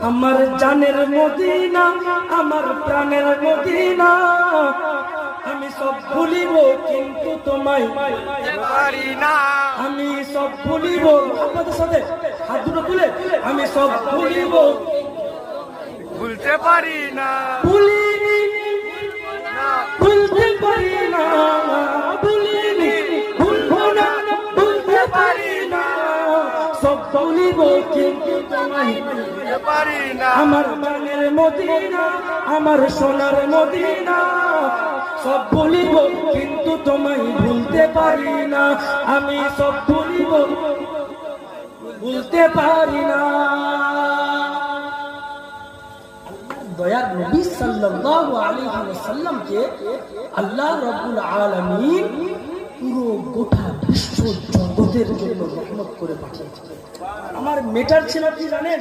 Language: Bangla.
আমার জানের মদিনা, আমার প্রাণের মদিনা, আমি সব ভুলিব কিন্তু তোমায় পারি না। আমি সব ভুলিব, আপনাদের সাথে হাত দুটো তুলে, আমি সব ভুলিব, ভুলতে পারি না, ভুলিনি, ভুলতে পারি না, ভুলিনি, ভুলবো না, ভুলতে পারি না। সব ভুলিব কিন্তু তোমায় ভুলতে পারি না। আমার প্রাণের মদিনা, আমার সোনার মদিনা, সব ভুলিব কিন্তু তোমায় ভুলতে পারি না। আমি সব ভুলিব, ভুলতে পারি না। দয়ার নবী সাল্লাল্লাহু আলাইহি ওয়াসাল্লামকে আল্লাহ রাব্বুল আলামিন পুরো গোটা বিশ্ব জগতের জন্য রহমত করে পাঠিয়েছেন। আমার মেটার ছিল কি জানেন?